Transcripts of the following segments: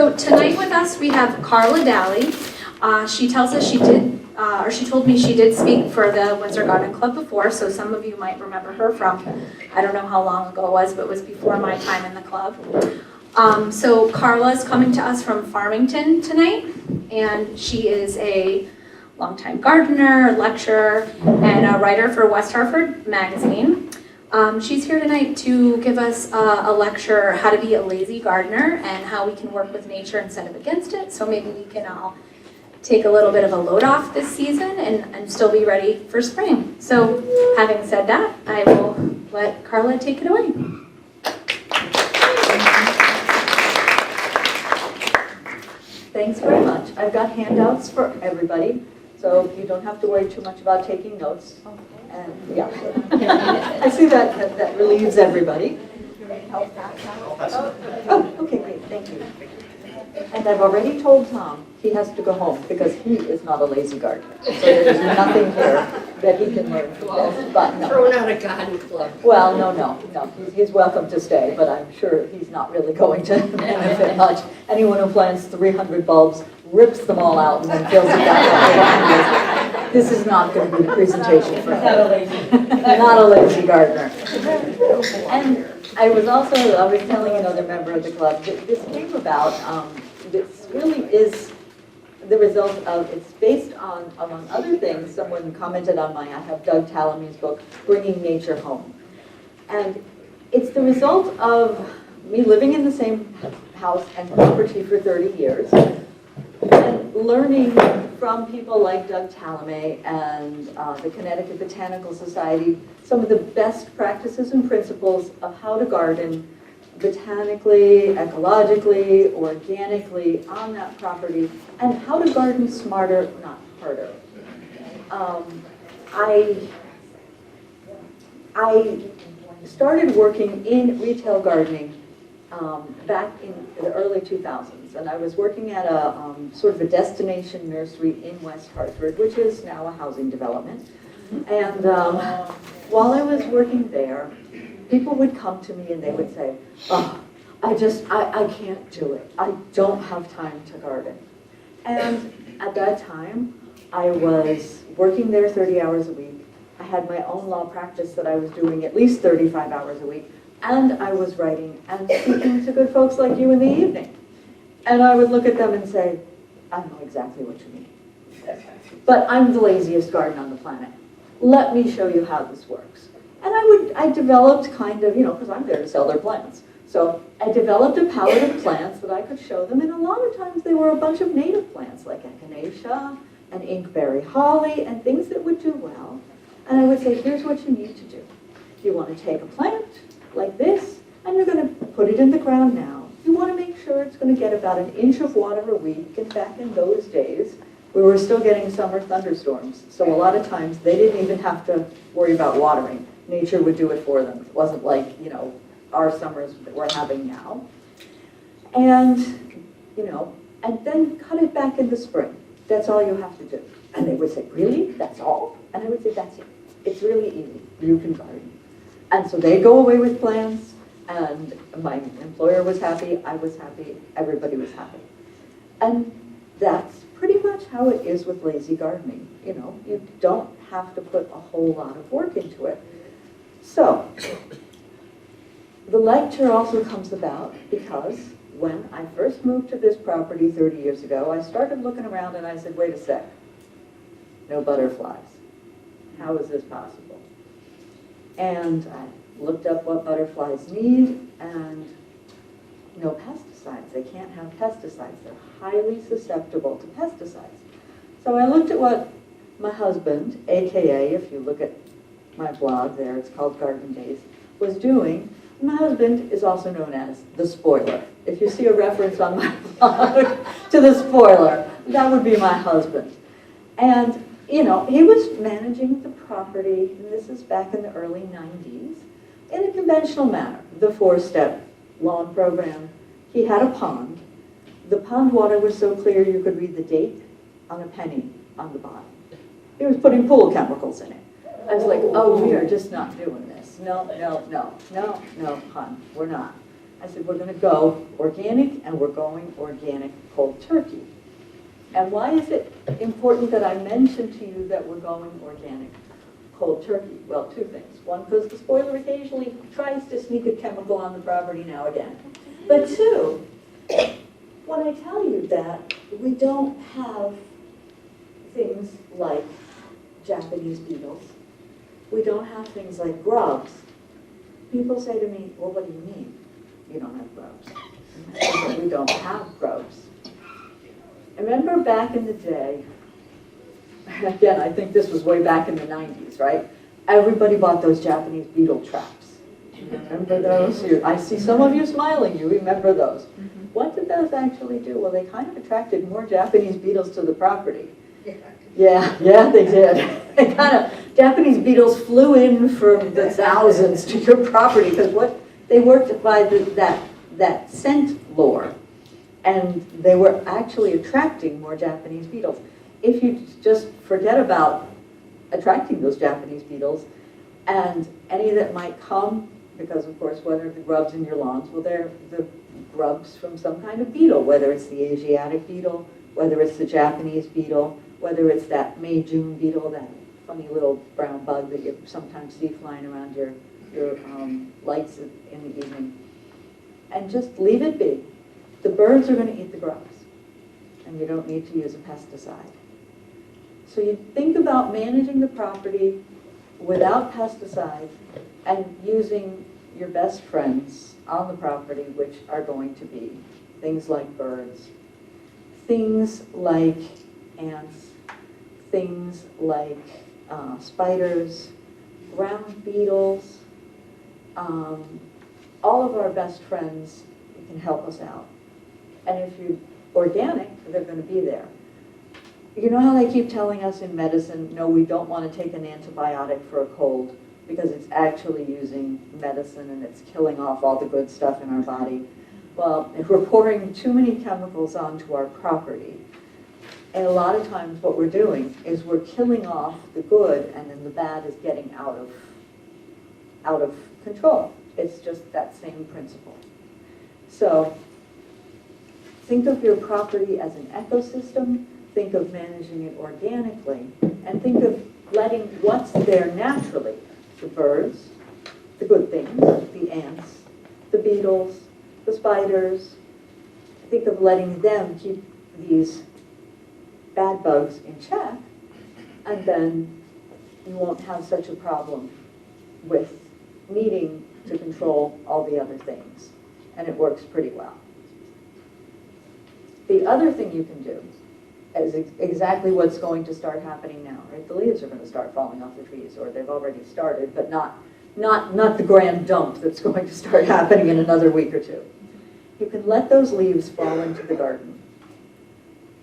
So tonight with us we have Karla Dalley. She tells us she told me she did speak for the Windsor Garden Club before, so some of you might remember her from, I don't know how long ago it was, but it was before my time in the club. So Karla is coming to us from Farmington tonight, and she is a longtime gardener, lecturer, and a writer for West Hartford magazine. She's here tonight to give us a lecture, how to be a lazy gardener and how we can work with nature instead of against it. So maybe we can all take a little bit of a load off this season and still be ready for spring. So having said that, I will let Karla take it away. Thanks very much. I've got handouts for everybody, so you don't have to worry too much about taking notes. And yeah, I see that relieves everybody. Oh, okay, great, thank you. And I've already told Tom he has to go home because he is not a lazy gardener. So there's nothing here that he can learn from this. But no. Throwing out a garden club. Well, no. He's welcome to stay, but I'm sure he's not really going to benefit much. Anyone who plants 300 bulbs rips them all out and then fills it back up. This is not going to be the presentation for him. Not a lazy gardener. And I was telling another member of the club that this came about, this really is the result of, it's based on, among other things, someone commented on I have Doug Tallamy's book, Bringing Nature Home. And it's the result of me living in the same house and property for 30 years, and learning from people like Doug Tallamy and the Connecticut Botanical Society some of the best practices and principles of how to garden botanically, ecologically, organically on that property, and how to garden smarter, not harder. I started working in retail gardening back in the early 2000s, and I was working at a sort of a destination nursery in West Hartford, which is now a housing development. And while I was working there, people would come to me and they would say, oh, I can't do it. I don't have time to garden. And at that time, I was working there 30 hours a week. I had my own law practice that I was doing at least 35 hours a week. And I was writing and speaking to good folks like you in the evening. And I would look at them and say, I know exactly what you mean. But I'm the laziest gardener on the planet. Let me show you how this works. And I developed kind of, because I'm there to sell their plants. So I developed a palette of plants that I could show them. And a lot of times they were a bunch of native plants like echinacea and inkberry holly and things that would do well. And I would say, here's what you need to do. You want to take a plant like this, and you're going to put it in the ground now. You want to make sure it's going to get about 1 inch of water a week. And back in those days, we were still getting summer thunderstorms. So a lot of times they didn't even have to worry about watering. Nature would do it for them. It wasn't like, our summers that we're having now. And, and then cut it back in the spring. That's all you have to do. And they would say, really? That's all? And I would say, that's it. It's really easy. You can garden. And so they go away with plants, and my employer was happy, I was happy, everybody was happy. And that's pretty much how it is with lazy gardening. You don't have to put a whole lot of work into it. So, the lecture also comes about because when I first moved to this property 30 years ago, I started looking around and I said, wait a sec, no butterflies. How is this possible? And I looked up what butterflies need, and no pesticides. They can't have pesticides. They're highly susceptible to pesticides. So I looked at what my husband, AKA, if you look at my blog there, it's called Garden Days, was doing. My husband is also known as the spoiler. If you see a reference on my blog to the spoiler, that would be my husband. And he was managing the property, and this is back in the early 90s, in a conventional manner, the 4-step lawn program. He had a pond. The pond water was so clear you could read the date on a penny on the bottom. He was putting pool chemicals in it. I was like, oh, we are just not doing this. No, hon, we're not. I said, we're going to go organic, and we're going organic cold turkey. And why is it important that I mention to you that we're going organic cold turkey? Well, two things. One, because the spoiler occasionally tries to sneak a chemical on the property now and again. But two, when I tell you that we don't have things like Japanese beetles, we don't have things like grubs, people say to me, well, what do you mean you don't have grubs? I say, we don't have grubs. I remember back in the day, again, I think this was way back in the 90s, right? Everybody bought those Japanese beetle traps. You remember those? I see some of you smiling. You remember those. What did those actually do? Well, they kind of attracted more Japanese beetles to the property. Yeah, they did. They Japanese beetles flew in from the thousands to your property because they worked by that scent lure. And they were actually attracting more Japanese beetles. If you just forget about attracting those Japanese beetles and any that might come, because of course, what are the grubs in your lawns? Well, they're the grubs from some kind of beetle, whether it's the Asiatic beetle, whether it's the Japanese beetle, whether it's that May-June beetle, that funny little brown bug that you sometimes see flying around your lights in the evening. And just leave it be. The birds are going to eat the grubs, and you don't need to use a pesticide. So you think about managing the property without pesticides and using your best friends on the property, which are going to be things like birds, things like ants, things like spiders, ground beetles, all of our best friends can help us out. And if you're organic, they're going to be there. You know how they keep telling us in medicine, no, we don't want to take an antibiotic for a cold because it's actually using medicine and it's killing off all the good stuff in our body? Well, if we're pouring too many chemicals onto our property, and a lot of times what we're doing is we're killing off the good and then the bad is getting out of control. It's just that same principle. So think of your property as an ecosystem, think of managing it organically, and think of letting what's there naturally, the birds, the good things, the ants, the beetles, the spiders, think of letting them keep these bad bugs in check, and then you won't have such a problem with needing to control all the other things. And it works pretty well. The other thing you can do is exactly what's going to start happening now, right? The leaves are going to start falling off the trees, or they've already started, but not the grand dump that's going to start happening in another week or two. You can let those leaves fall into the garden,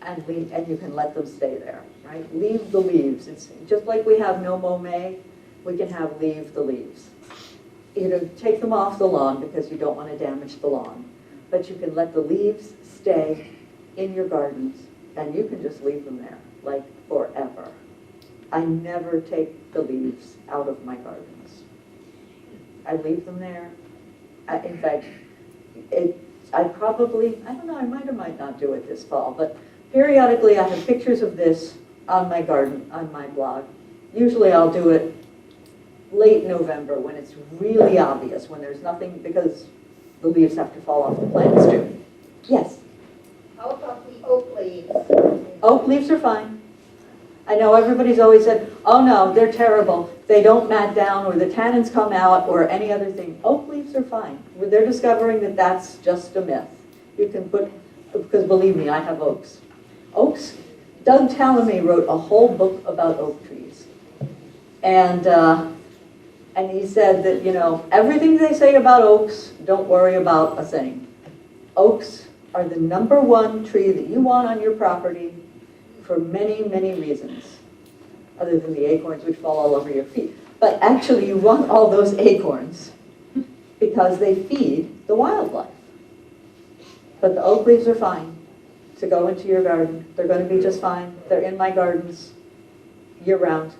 and you can let them stay there, right? Leave the leaves. It's just like we have no mow May, we can have leave the leaves. You know, take them off the lawn because you don't want to damage the lawn, but you can let the leaves stay in your gardens, and you can just leave them there, like forever. I never take the leaves out of my gardens. I leave them there. In fact, I don't know, I might or might not do it this fall, but periodically I have pictures of this on my garden, on my blog. Usually I'll do it late November when it's really obvious, when there's nothing, because the leaves have to fall off the plants too. Yes? How about the oak leaves? Oak leaves are fine. I know everybody's always said, oh no, they're terrible. They don't mat down, or the tannins come out, or any other thing. Oak leaves are fine. They're discovering that that's just a myth. You can put, because believe me, I have oaks. Oaks, Doug Tallamy wrote a whole book about oak trees. And he said that, you know, everything they say about oaks, don't worry about a thing. Oaks are the #1 tree that you want on your property for many, many reasons, other than the acorns which fall all over your feet. But actually, you want all those acorns because they feed the wildlife. But the oak leaves are fine to go into your garden. They're going to be just fine. They're in my gardens year-round.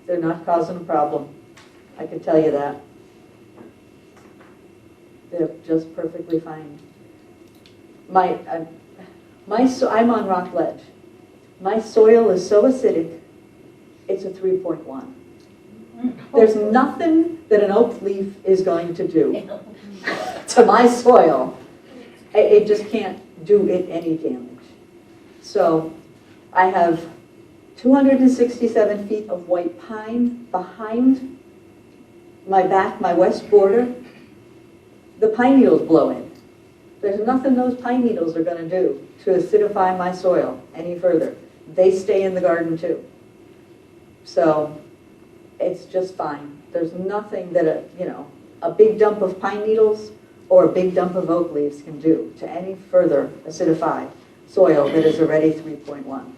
They're not causing a problem. I can tell you that. They're just perfectly fine. I'm on rock ledge. My soil is so acidic, it's a 3.1. There's nothing that an oak leaf is going to do to my soil. It just can't do it any damage. So I have 267 feet of white pine behind my back, my west border. The pine needles blow in. There's nothing those pine needles are going to do to acidify my soil any further. They stay in the garden too. So it's just fine. There's nothing that a big dump of pine needles or a big dump of oak leaves can do to any further acidify soil that is already 3.1.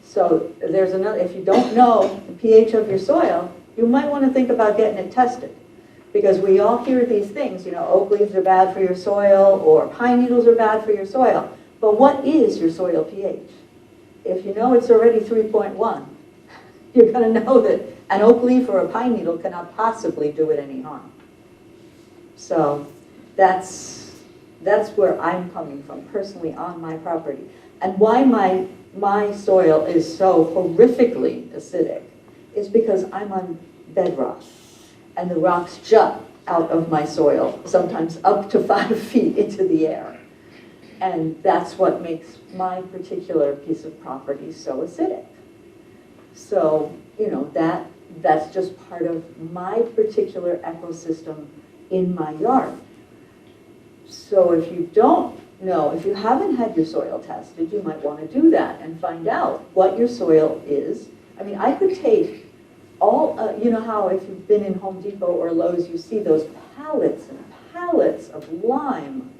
So there's another, if you don't know the pH of your soil, you might want to think about getting it tested. Because we all hear these things, oak leaves are bad for your soil or pine needles are bad for your soil. But what is your soil pH? If you know it's already 3.1, you're going to know that an oak leaf or a pine needle cannot possibly do it any harm. So that's where I'm coming from personally on my property. And why my soil is so horrifically acidic is because I'm on bedrock. And the rocks jut out of my soil, sometimes up to 5 feet into the air. And that's what makes my particular piece of property so acidic. So, that's just part of my particular ecosystem in my yard. So if you don't know, if you haven't had your soil tested, you might want to do that and find out what your soil is. I mean, I could take all, you know how if you've been in Home Depot or Lowe's, you see those pallets and pallets of lime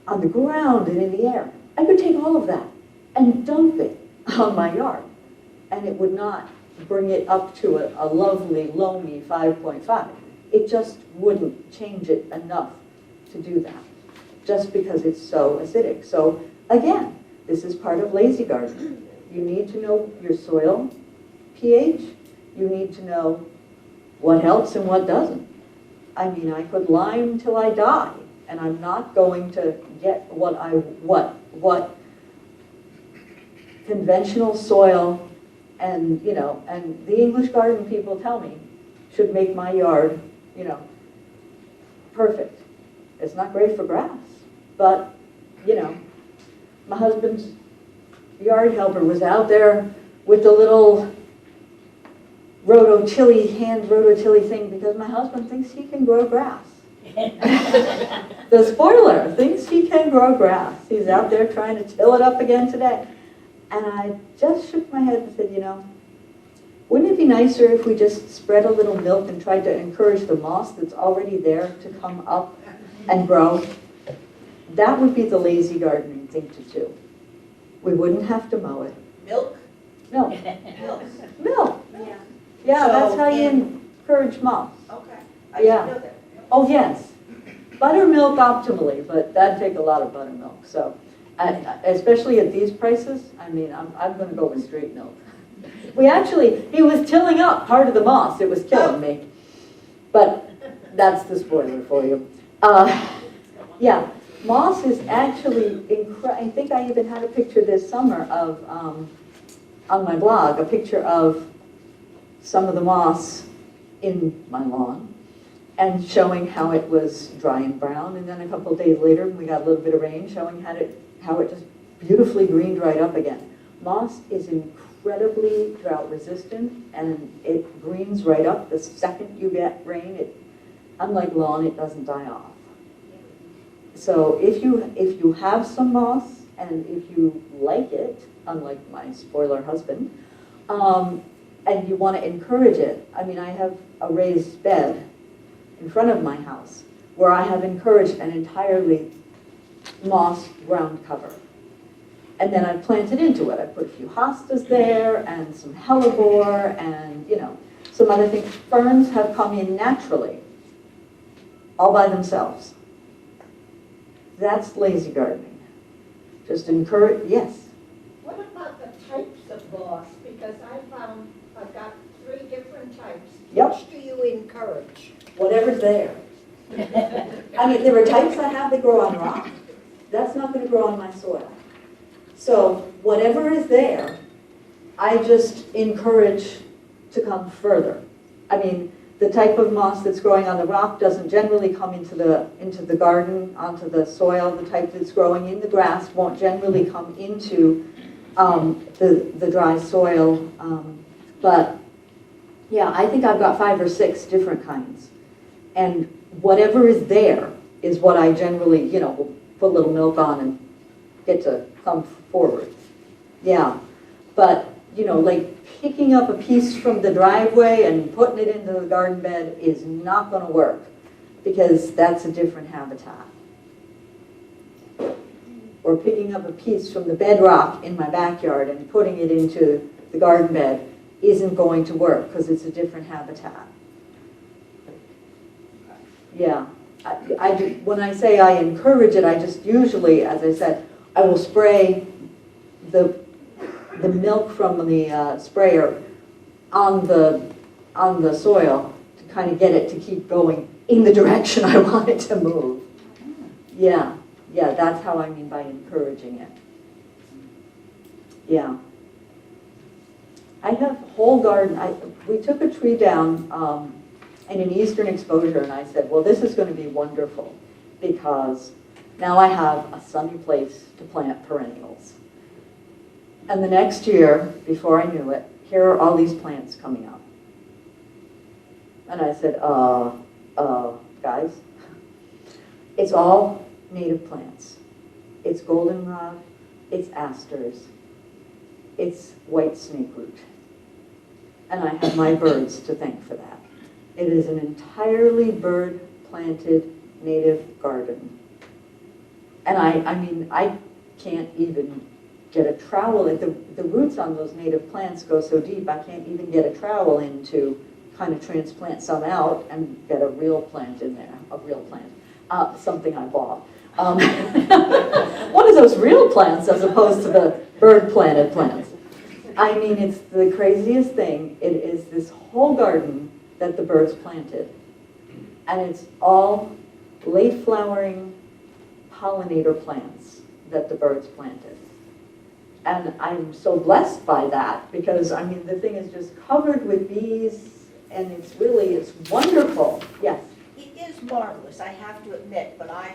on the ground and in the air. I could take all of that and dump it on my yard, and it would not bring it up to a lovely, loamy 5.5. It just wouldn't change it enough to do that, just because it's so acidic. So again, this is part of lazy gardening. You need to know your soil pH. You need to know what helps and what doesn't. I mean, I could lime till I die, and I'm not going to get what conventional soil and and the English garden people tell me should make my yard, perfect. It's not great for grass, but my husband's yard helper was out there with the little hand rototiller thing because my husband thinks he can grow grass. The spoiler thinks he can grow grass. He's out there trying to till it up again today. And I just shook my head and said, wouldn't it be nicer if we just spread a little milk and tried to encourage the moss that's already there to come up and grow? That would be the lazy gardening thing to do. We wouldn't have to mow it. Milk? No. Milk. Milk. Yeah. Yeah, So that's how you encourage moss. Okay. Yeah. Didn't know that. Oh, yes. Buttermilk optimally, but that'd take a lot of buttermilk. So, especially at these prices, I mean, I'm going to go with straight milk. He was tilling up part of the moss. It was killing me. But that's the spoiler for you. Yeah, moss is actually I think I even had a picture this summer of, on my blog, a picture of some of the moss in my lawn and showing how it was dry and brown. And then a couple of days later, we got a little bit of rain showing how it just beautifully greened right up again. Moss is incredibly drought resistant, and it greens right up the second you get rain. Unlike lawn, it doesn't die off. So if you have some moss, and if you like it, unlike my spoiler husband, and you want to encourage it, I mean, I have a raised bed in front of my house where I have encouraged an entirely moss ground cover. And then I planted into it. I put a few hostas there and some hellebore and, some other things. Ferns have come in naturally, all by themselves. That's lazy gardening. Just encourage, yes. What about the types of moss? Because I've got 3 different types. Yep. Which do you encourage? Whatever's there. I mean, there are types I have that grow on rock. That's not going to grow on my soil. So whatever is there, I just encourage to come further. I mean, the type of moss that's growing on the rock doesn't generally come into the garden, onto the soil. The type that's growing in the grass won't generally come into the dry soil. But yeah, I think I've got 5 or 6 different kinds. And whatever is there is what I generally, will put a little milk on and get to come forward. Yeah, but, like picking up a piece from the driveway and putting it into the garden bed is not going to work because that's a different habitat. Or picking up a piece from the bedrock in my backyard and putting it into the garden bed isn't going to work because it's a different habitat. Yeah, when I say I encourage it, I just usually, as I said, I will spray the milk from the sprayer on the soil to kind of get it to keep going in the direction I want it to move. Yeah, that's how I mean by encouraging it. Yeah. I have whole garden. We took a tree down in an eastern exposure, and I said, well, this is going to be wonderful because now I have a sunny place to plant perennials. And the next year, before I knew it, here are all these plants coming up. And I said, guys, it's all native plants. It's goldenrod, it's asters, it's white snakeroot. And I have my birds to thank for that. It is an entirely bird-planted native garden. And I mean, I can't even get a trowel. The roots on those native plants go so deep, I can't even get a trowel in to kind of transplant some out and get a real plant in there, a real plant, something I bought. One of those real plants as opposed to the bird-planted plants. I mean, it's the craziest thing. It is this whole garden that the birds planted. And it's all late flowering pollinator plants that the birds planted. And I'm so blessed by that because, I mean, the thing is just covered with bees and it's wonderful. Yes? It is marvelous, I have to admit, but I'm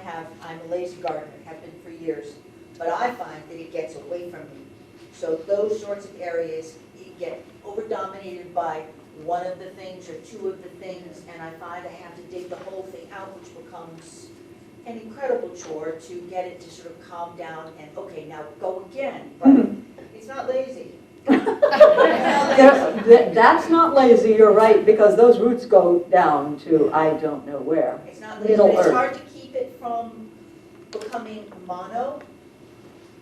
a lazy gardener, have been for years, but I find that it gets away from me. So those sorts of areas, you get over-dominated by one of the things or 2 of the things, and I find I have to dig the whole thing out, which becomes an incredible chore to get it to sort of calm down and, okay, now go again. But it's not lazy. That's not lazy, you're right, because those roots go down to I don't know where. It's not lazy, but it's hard to keep it from becoming mono.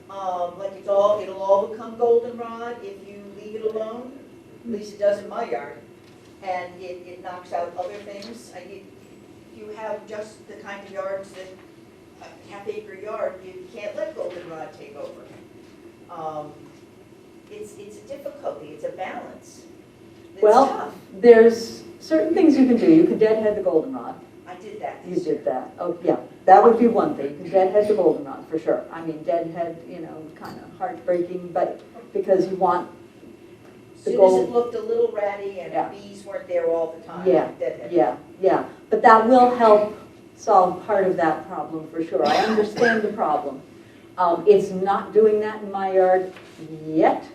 Like it'll all become goldenrod if you leave it alone. At least it does in my yard. And it knocks out other things. You have just the kind of yards that, a half-acre yard, you can't let goldenrod take over. It's a difficulty, it's a balance. It's tough. There's certain things you can do. You can deadhead the goldenrod. I did that. You did that. Oh, yeah. That would be one thing. You can deadhead the goldenrod for sure. I mean, deadhead, kind of heartbreaking, but because you want the As soon as it looked a little ratty and the bees weren't there all the time. Yeah. But that will help solve part of that problem for sure. I understand the problem. It's not doing that in my yard yet.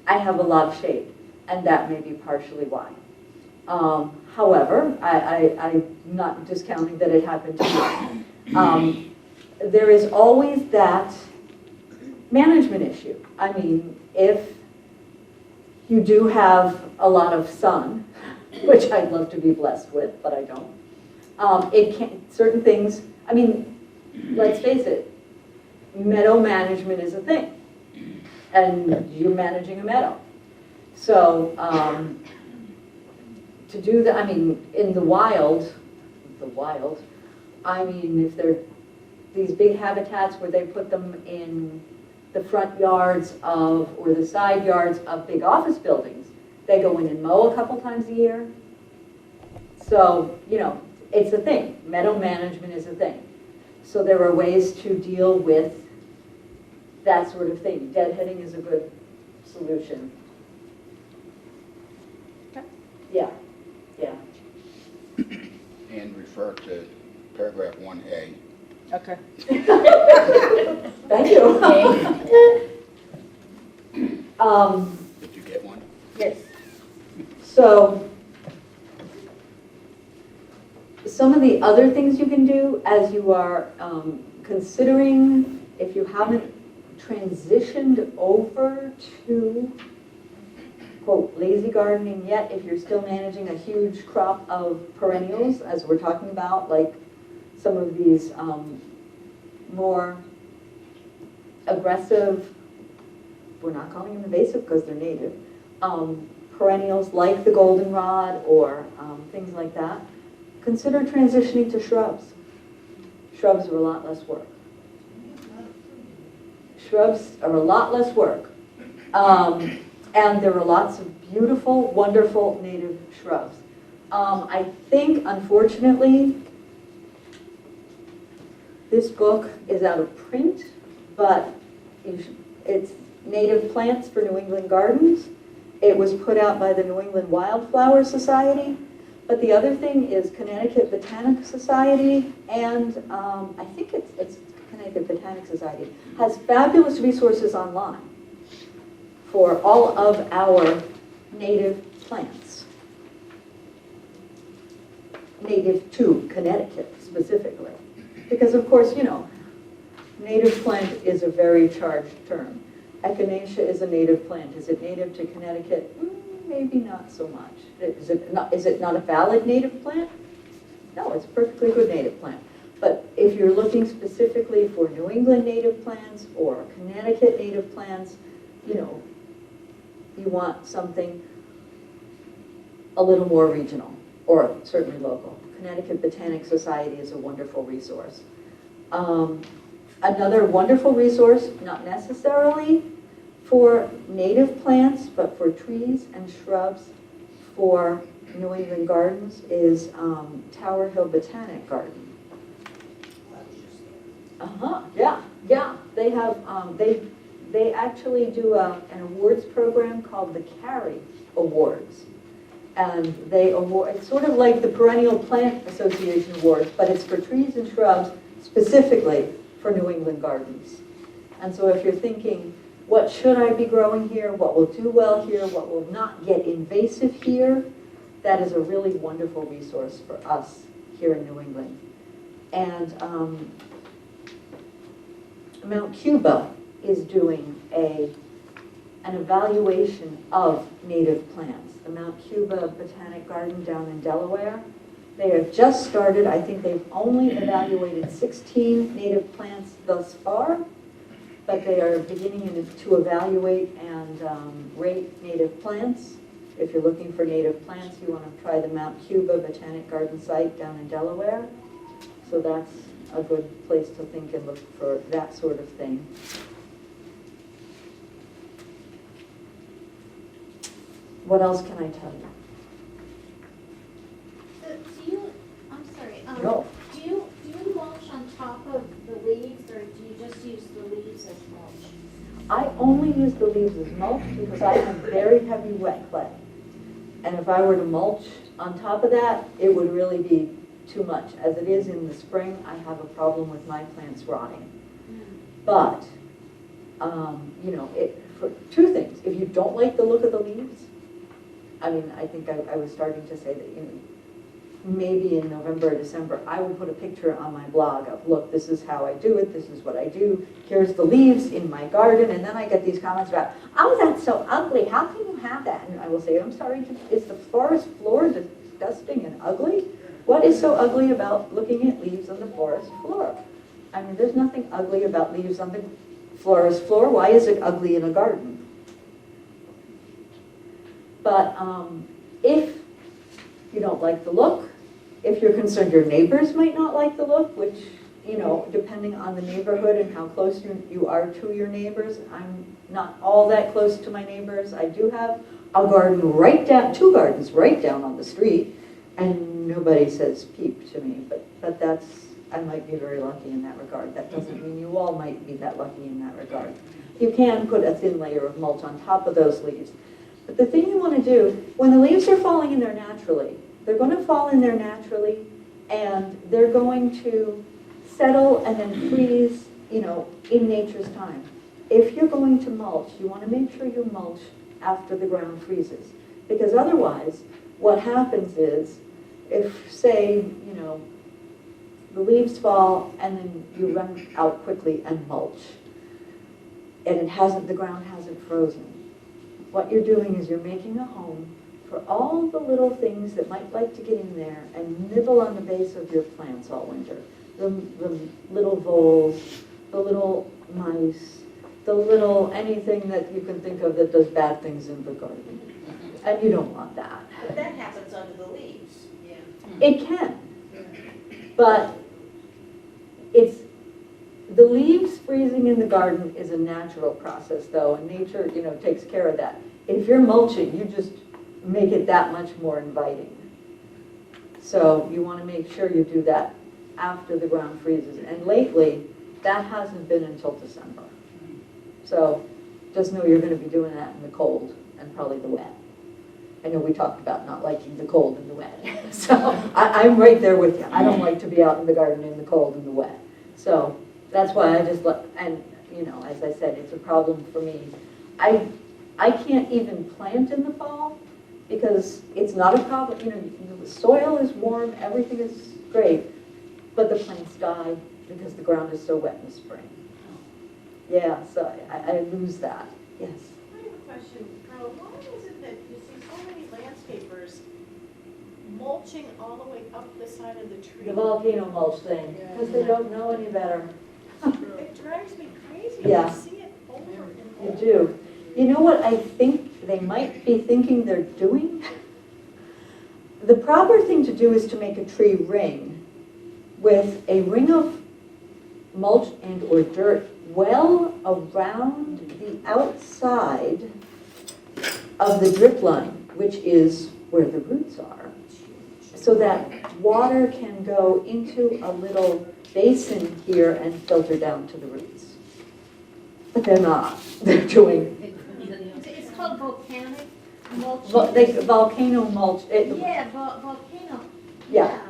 I have a lot of shade, and that may be partially why. However, I'm not discounting that it happened to me. There is always that management issue. I mean, if you do have a lot of sun, which I'd love to be blessed with, but I don't. Certain things, I mean, let's face it, meadow management is a thing. And you're managing a meadow. So to do that, I mean, in the wild, I mean, if they're these big habitats where they put them in the front yards of, or the side yards of big office buildings, they go in and mow a couple times a year. So, it's a thing. Meadow management is a thing. So there are ways to deal with that sort of thing. Deadheading is a good solution. Yeah, yeah. And refer to paragraph 1A. Okay. Thank you. Did you get one? Yes. So, some of the other things you can do as you are considering, if you haven't transitioned over to, quote, lazy gardening yet, if you're still managing a huge crop of perennials, as we're talking about, like some of these more aggressive, we're not calling them invasive because they're native, perennials like the goldenrod or things like that, consider transitioning to shrubs. Shrubs are a lot less work. Shrubs are a lot less work. And there are lots of beautiful, wonderful native shrubs. I think, unfortunately, this book is out of print, but it's Native Plants for New England Gardens. It was put out by the New England Wildflower Society. But the other thing is Connecticut Botanic Society, and I think it's Connecticut Botanic Society, has fabulous resources online for all of our native plants. Native to Connecticut specifically. Because of course, you know, native plant is a very charged term. Echinacea is a native plant. Is it native to Connecticut? Maybe not so much. Is it not a valid native plant? No, it's a perfectly good native plant. But if you're looking specifically for New England native plants or Connecticut native plants, you know, you want something a little more regional or certainly local. Connecticut Botanic Society is a wonderful resource. Another wonderful resource, not necessarily for native plants, but for trees and shrubs for New England gardens, is Tower Hill Botanic Garden. Yeah. They have, they actually do an awards program called the Carey Awards. And they award, it's sort of like the Perennial Plant Association Awards, but it's for trees and shrubs specifically for New England gardens. And so if you're thinking, what should I be growing here? What will do well here? What will not get invasive here? That is a really wonderful resource for us here in New England. And Mount Cuba is doing an evaluation of native plants. The Mount Cuba Botanic Garden down in Delaware. They have just started. I think they've only evaluated 16 native plants thus far, but they are beginning to evaluate and rate native plants. If you're looking for native plants, you want to try the Mount Cuba Botanic Garden site down in Delaware. So that's a good place to think and look for that sort of thing. What else can I tell you? So do you, I'm sorry, No. do you mulch on top of the leaves, or do you just use the leaves as mulch? I only use the leaves as mulch because I have very heavy wet clay. And if I were to mulch on top of that, it would really be too much. As it is in the spring, I have a problem with my plants rotting. But, you know, for two things. If you don't like the look of the leaves, I mean, I think I was starting to say that, you know, maybe in November or December, I will put a picture on my blog of, look, this is how I do it, this is what I do, here's the leaves in my garden, and then I get these comments about, oh, that's so ugly, how can you have that? And I will say, I'm sorry, is the forest floor disgusting and ugly? What is so ugly about looking at leaves on the forest floor? I mean, there's nothing ugly about leaves on the forest floor. Why is it ugly in a garden? But if you don't like the look, if you're concerned your neighbors might not like the look, which, you know, depending on the neighborhood and how close you are to your neighbors, I'm not all that close to my neighbors. I do have a garden right down, two gardens right down on the street, and nobody says peep to me, but that's, I might be very lucky in that regard. That doesn't mean you all might be that lucky in that regard. You can put a thin layer of mulch on top of those leaves. But the thing you want to do, when the leaves are falling in there naturally, they're going to fall in there naturally, and they're going to settle and then freeze, you know, in nature's time. If you're going to mulch, you want to make sure you mulch after the ground freezes. Because otherwise, what happens is, if, say, you know, the leaves fall and then you run out quickly and mulch, and the ground hasn't frozen, what you're doing is you're making a home for all the little things that might like to get in there and nibble on the base of your plants all winter. The little voles, the little mice, the little anything that you can think of that does bad things in the garden. And you don't want that. But that happens under the leaves. Yeah. It can. But it's, the leaves freezing in the garden is a natural process though, and nature, you know, takes care of that. If you're mulching, you just make it that much more inviting. So you want to make sure you do that after the ground freezes. And lately, that hasn't been until December. So just know you're going to be doing that in the cold and probably the wet. I know we talked about not liking the cold and the wet. So I'm right there with you. I don't like to be out in the garden in the cold and the wet. So that's why I just let, and you know, as I said, it's a problem for me. I can't even plant in the fall because it's not a problem. You know, the soil is warm, everything is great, but the plants die because the ground is so wet in the spring. Yeah, so I lose that. Yes. I have a question, Karla. Why is it that you see so many landscapers mulching all the way up the side of the tree? The volcano mulch thing, because they don't know any better. It drives me crazy. Yeah. I see it over and You over. do. You know what I think they might be thinking they're doing? The proper thing to do is to make a tree ring with a ring of mulch and or dirt well around the outside of the drip line, which is where the roots are, so that water can go into a little basin here and filter down to the roots. But they're not. They're doing It's called volcanic mulch. volcano mulch. Yeah, volcano. Yeah.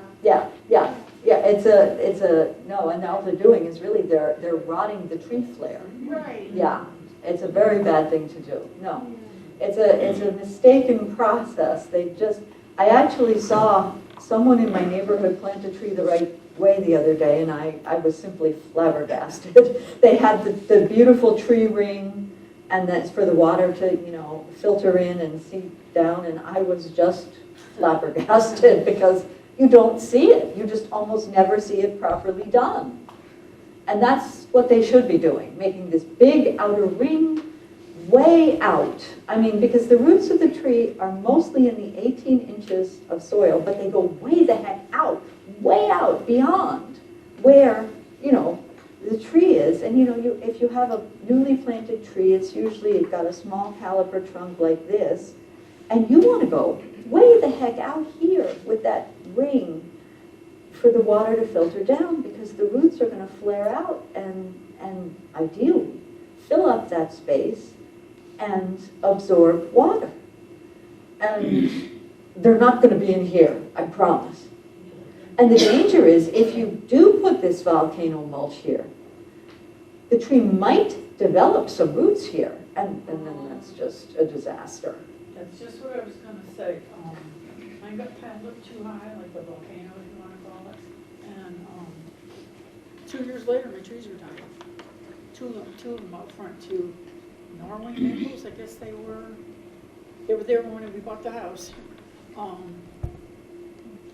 It's a no, and all they're doing is really they're rotting the tree flare. Right. Yeah, it's a very bad thing to do. No, it's a mistaken process. I actually saw someone in my neighborhood plant a tree the right way the other day, and I was simply flabbergasted. They had the beautiful tree ring, and that's for the water to, you know, filter in and seep down, and I was just flabbergasted because you don't see it. You just almost never see it properly done. And that's what they should be doing, making this big outer ring way out. I mean, because the roots of the tree are mostly in the 18 inches of soil, but they go way the heck out, way out beyond where, you know, the tree is. And, you know, if you have a newly planted tree, it's usually got a small caliper trunk like this, and you want to go way the heck out here with that ring for the water to filter down, because the roots are going to flare out and ideally fill up that space and absorb water. And they're not going to be in here, I promise. And the danger is, if you do put this volcano mulch here, the tree might develop some roots here, and then that's just a disaster. That's just what I was gonna say. Mine got piled up too high, like a volcano, if you wanna call it. And 2 years later, my trees were dying. Two of them out front, two Norway maples, I guess they were. They were there when we bought the house.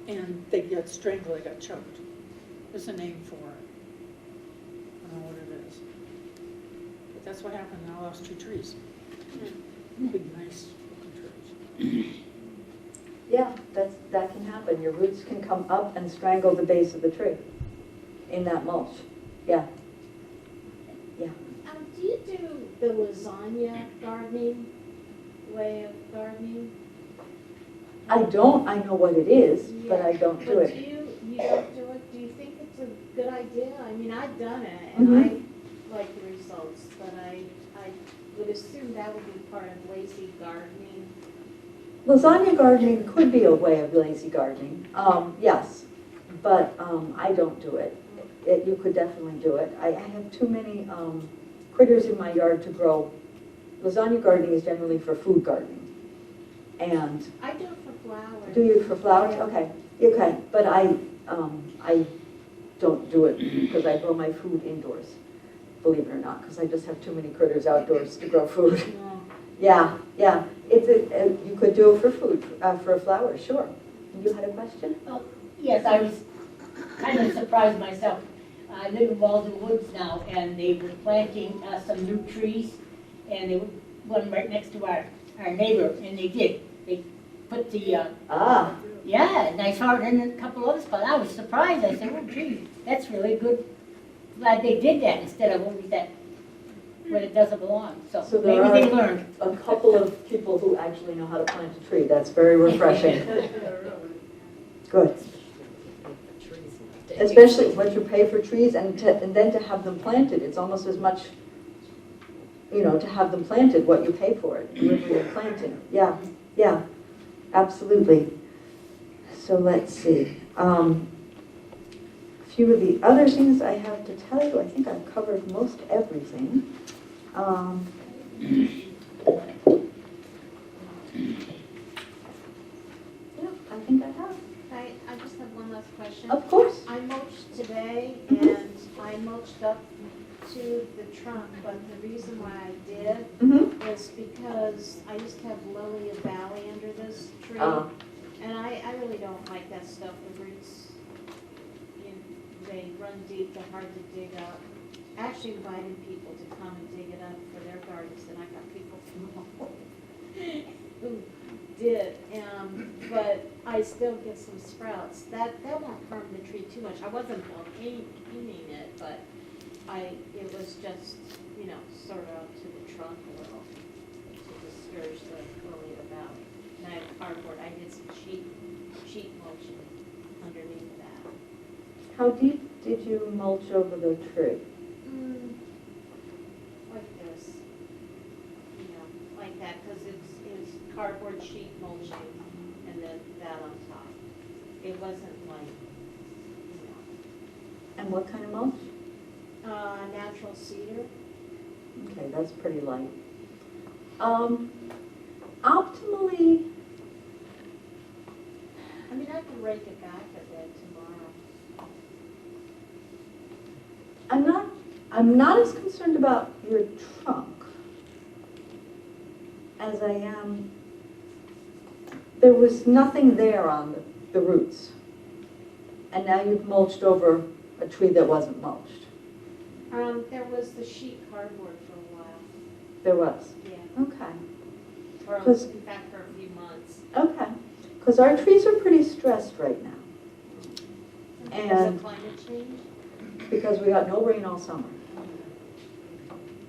And they got strangled, they got choked. There's a name for it. I don't know what it is. But that's what happened, I lost 2 trees. Big, nice looking trees. Yeah, that can happen. Your roots can come up and strangle the base of the tree in that mulch. Yeah. Do you do the lasagna gardening, way of gardening? I don't, I know what it is, but I don't do But it. you don't do it, do you think it's a good idea? I mean, I've done it, and I like the results, but I would assume that would be part of lazy gardening. Lasagna gardening could be a way of lazy gardening, yes, but I don't do it. You could definitely do it. I have too many critters in my yard to grow. Lasagna gardening is generally for food gardening. And I do it for flowers. do you for flowers? Okay, okay, but I don't do it because I grow my food indoors, believe it or not, because I just have too many critters outdoors to grow food. No. Yeah, yeah, you could do it for food, for flowers, sure. You had a question? Yes, I was kind of surprised myself. I live in Walden Woods now, and they were planting some new trees, and they were one right next to our neighbor, and they did. They put the, Ah, yeah, and I saw it in a couple other spots. I was surprised. I said, oh, gee, that's really good. Glad they did that instead of always that where it doesn't belong. So So there maybe they are- learned. a couple of people who actually know how to plant a tree. That's very refreshing. Good. Especially what you pay for trees and then to have them planted. It's almost as much, to have them planted, what you pay for it, delivery and planting. Yeah, yeah, absolutely. So let's see. A few of the other things I have to tell you, I think I've covered most everything. Yeah, I think I have. I just have one last question. Of course. I mulched today, and I mulched up to the trunk, but the reason why I did Mm-hmm. is because I used to have lily of valley under this tree, Uh, and I really don't like that stuff. The roots, they run deep, they're hard to dig up. I actually invited people to come and dig it up for their gardens, and I got people from home who did, but I still get some sprouts. That won't harm the tree too much. I wasn't aiming it, but it was just, sort of out to the trunk a little to discourage the lily of the valley. And I have cardboard, I did some sheet mulching underneath that. How deep did you mulch over the tree? Like this, like that, because it's cardboard sheet mulching and then that on top. It wasn't like, And what kind of mulch? natural cedar. Okay, that's pretty light. Optimally, I mean, I can rake it back a bit tomorrow. I'm not as concerned about your trunk as I am, there was nothing there on the roots. And now you've mulched over a tree that wasn't mulched. There was the sheet cardboard for a while, There was. yeah, Okay. or in 'Cause- fact for a few months. Okay. Because our trees are pretty stressed right now Because And- of climate change. because we got no rain all summer.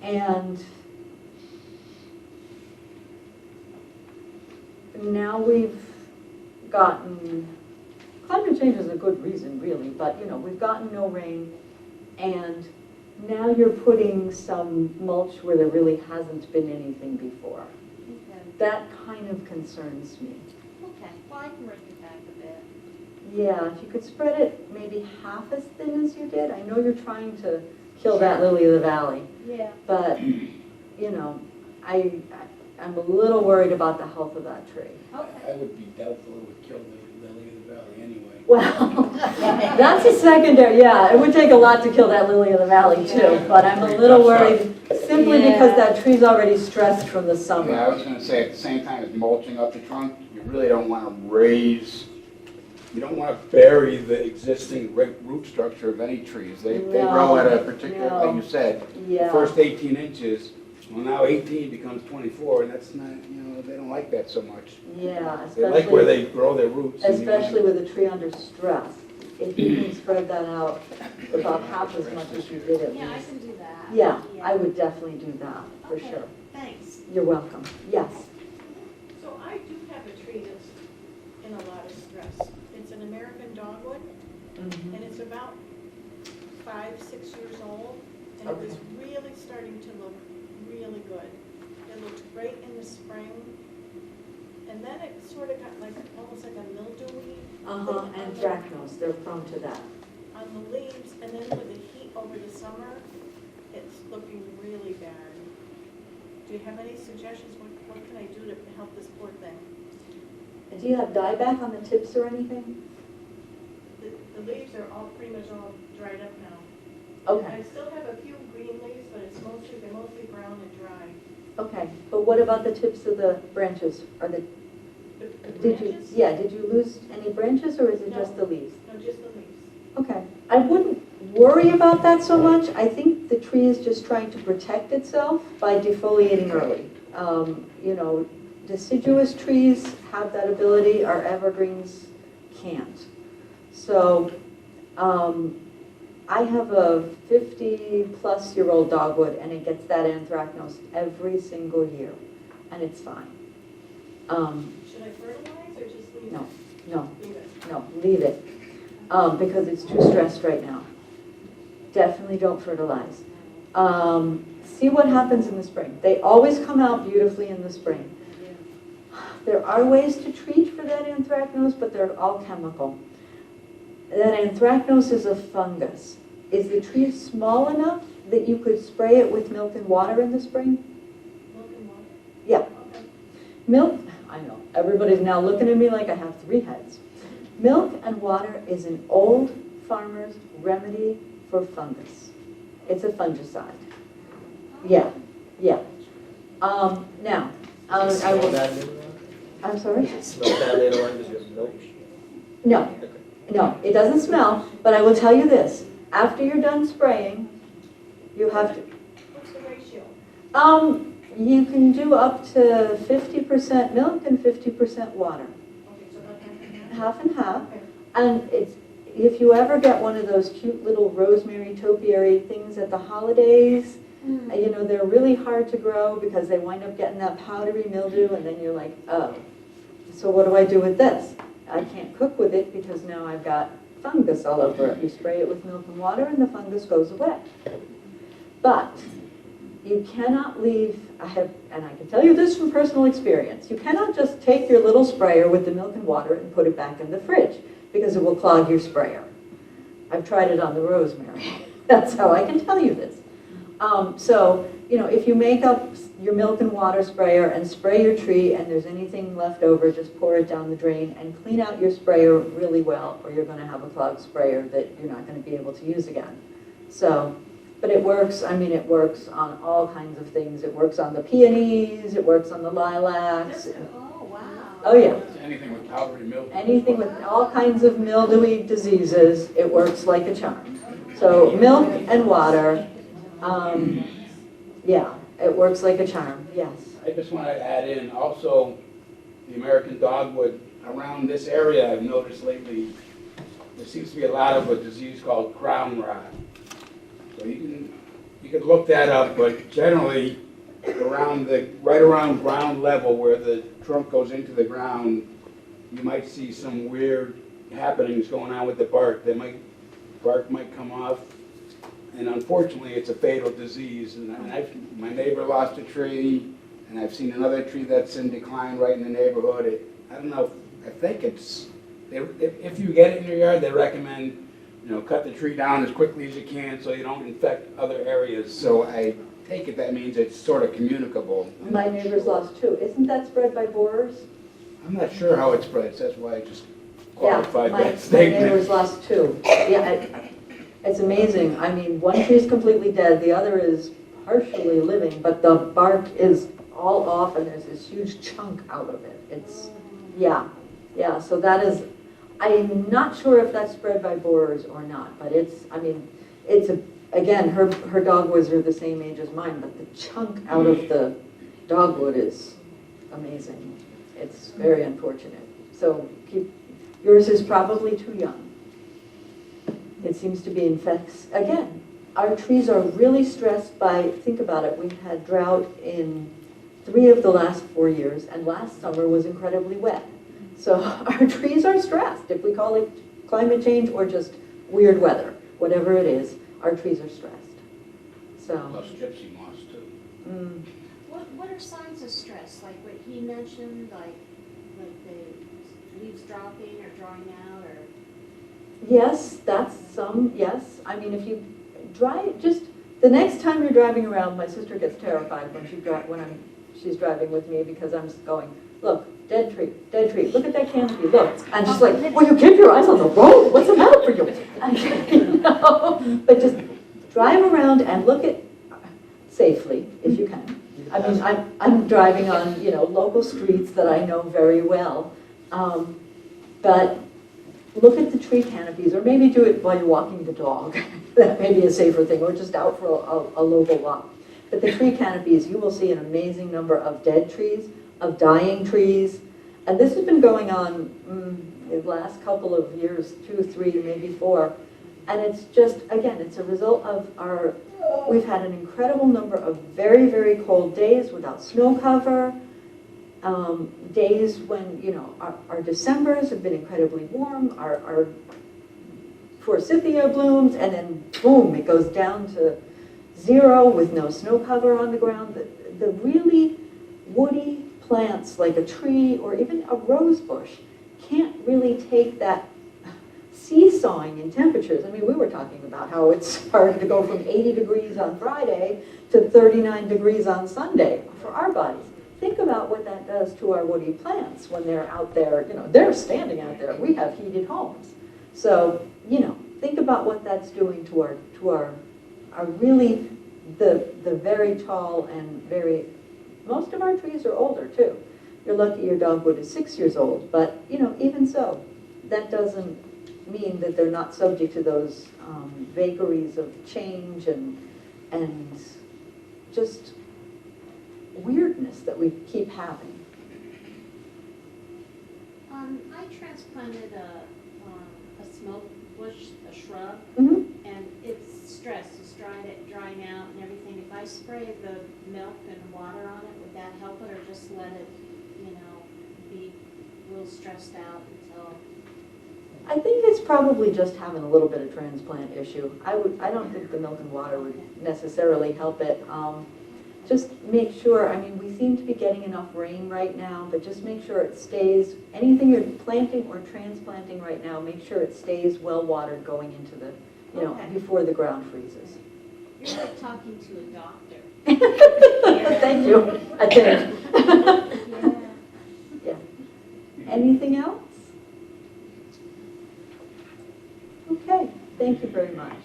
And now we've gotten, climate change is a good reason really, but we've gotten no rain and now you're putting some mulch where there really hasn't been anything before. Okay, That kind of concerns me. okay, well, I can rake it back a bit. Yeah, if you could spread it maybe half as thin as you did. I know you're trying to kill that lily of the valley, Yeah. but, I'm a little worried about the health of that tree. Okay. I would be doubtful it would kill the lily of the valley anyway. Well, that's a secondary, yeah, it would take a lot to kill that lily of the valley too, but I'm a little worried simply because that tree's already stressed from the Yeah, I summer. was gonna say, at the same time as mulching up the trunk, you really don't wanna raise, you don't wanna bury the existing root structure of any trees. They grow at a particular, No. like you said, the Yeah, first 18 inches, well now 18 becomes 24, and that's not, they don't like that so much. yeah, They like where especially, they grow their roots. and you want- especially with a tree under stress. If you can spread that out about half as much as you did at Yeah, I least. can do that. Yeah, I would definitely do that, for Okay. sure. Thanks. You're welcome. Yes. So I do have a tree that's in a lot of stress. It's an American dogwood, and it's about 5, 6 years old, and it was really starting to look really good. It looked great in the spring, and then it sort of got like, almost like a mildewy thing Anthracnose, they're prone to that. on the leaves, and then with the heat over the summer, it's looking really bad. Do you have any suggestions? What can I do to help this poor thing? And do you have dieback on the tips or anything? The leaves are all pretty much all dried up now. Okay, I still have a few green leaves, but they're mostly brown and dry. okay. But what about the tips of the branches? Are the, The did you, branches? yeah, did you lose any branches or is it just the leaves? No, just the leaves. Okay. I wouldn't worry about that so much. I think the tree is just trying to protect itself by defoliating early. You know, deciduous trees have that ability, our evergreens can't. So, I have a 50-plus-year-old dogwood, and it gets that anthracnose every single year, and it's fine. Should I fertilize or just leave it? No, no, Leave it. no, leave it, because it's too stressed right now. Definitely don't fertilize. See what happens in the spring. They always come out beautifully in the spring. There are ways to treat for that anthracnose, but they're all chemical. That anthracnose is a fungus. Is the tree small enough that you could spray it with milk and water in the spring? Milk and water? Yeah. Okay. Milk, I know, everybody's now looking at me like I have 3 heads. Milk and water is an old farmer's remedy for fungus. It's a fungicide. Yeah, yeah. Now, I Smell will, that later on? I'm sorry? Smell that later on, does it milk? No, no, it doesn't smell, but I will tell you this. After you're done spraying, you have to, What's the ratio? you can do up to 50% milk and 50% water. Okay, so about half and half? Half and half. Okay. And it's, if you ever get one of those cute little rosemary topiary things at the holidays, you know, they're really hard to grow because they wind up getting that powdery mildew, and then you're like, oh, so what do I do with this? I can't cook with it because now I've got fungus all over it. You spray it with milk and water and the fungus goes away. But you cannot leave, and I can tell you this from personal experience, you cannot just take your little sprayer with the milk and water and put it back in the fridge because it will clog your sprayer. I've tried it on the rosemary. That's how I can tell you this. So, you know, if you make up your milk and water sprayer and spray your tree and there's anything left over, just pour it down the drain and clean out your sprayer really well, or you're going to have a clogged sprayer that you're not going to be able to use again. So, but it works, I mean, it works on all kinds of things. It works on the peonies, it works on the lilacs. Oh, wow. Oh, yeah. Anything with powdery milk. Anything with all kinds of mildewy diseases, it works like a charm. So milk and water, yeah, it works like a charm, yes. I just want to add in also the American dogwood around this area. I've noticed lately there seems to be a lot of a disease called crown rot. So you can look that up, but generally right around ground level where the trunk goes into the ground, you might see some weird happenings going on with the bark. Bark might come off. And unfortunately, it's a fatal disease. And my neighbor lost a tree, and I've seen another tree that's in decline right in the neighborhood. I don't know, I think it's, if you get it in your yard, they recommend, you know, cut the tree down as quickly as you can so you don't infect other areas. So I take it that means it's sort of communicable. My neighbor's lost too. Isn't that spread by borers? I'm not sure how it spreads, that's why I just Yeah, qualified my that statement. neighbor's lost too. Yeah, it's amazing. I mean, one tree's completely dead, the other is partially living, but the bark is all off and there's this huge chunk out of it. It's, yeah, so that is, I'm not sure if that's spread by borers or not, but it's, I mean, it's again, her dogwoods are the same age as mine, but the chunk out of the dogwood is amazing. It's very unfortunate. So yours is probably too young. It seems to be infects. Again, our trees are really stressed by, think about it, we've had drought in 3 of the last 4 years, and last summer was incredibly wet. So our trees are stressed. If we call it climate change or just weird weather, whatever it is, our trees are stressed. So, Plus gypsy moss too. What are signs of stress, like what he mentioned, like the leaves dropping or drying out, or? yes, that's some, yes. I mean, if you just, the next time you're driving around, my sister gets terrified when she's driving with me because I'm just going, look, dead tree, look at that canopy, look. And she's like, will you keep your eyes on the road? What's the matter for you? And, but just drive around and look at, safely, if you can. I mean, I'm driving on, local streets that I know very well. But look at the tree canopies, or maybe do it while you're walking the dog. That may be a safer thing, or just out for a local walk. But the tree canopies, you will see an amazing number of dead trees, of dying trees. And this has been going on the last couple of years, 2, 3, maybe 4. And it's just, again, it's a result of we've had an incredible number of very, very cold days without snow cover. Days when, our Decembers have been incredibly warm, our forsythia blooms, and then boom, it goes down to 0 with no snow cover on the ground. The really woody plants like a tree or even a rose bush can't really take that seesawing in temperatures. I mean, we were talking about how it's hard to go from 80 degrees on Friday to 39 degrees on Sunday for our bodies. Think about what that does to our woody plants when they're out there, they're standing out there. We have heated homes. So, think about what that's doing to our really the very tall and most of our trees are older too. You're lucky your dogwood is 6 years old, but even so, that doesn't mean that they're not subject to those vagaries of change and just weirdness that we keep having. I transplanted a smoke bush, a shrub, Mm-hmm. and it's stressed, it's drying out and everything. If I spray the milk and water on it, would that help it, or just let it, be a little stressed out until? I think it's probably just having a little bit of transplant issue. I don't think the milk and water would necessarily help it. Just make sure, I mean, we seem to be getting enough rain right now, but just make sure it stays, anything you're planting or transplanting right now, make sure it stays well watered going into the, Okay. before the ground freezes. You're like talking to a doctor. Thank you, I think. Yeah. Yeah. Anything else? Okay, thank you very much.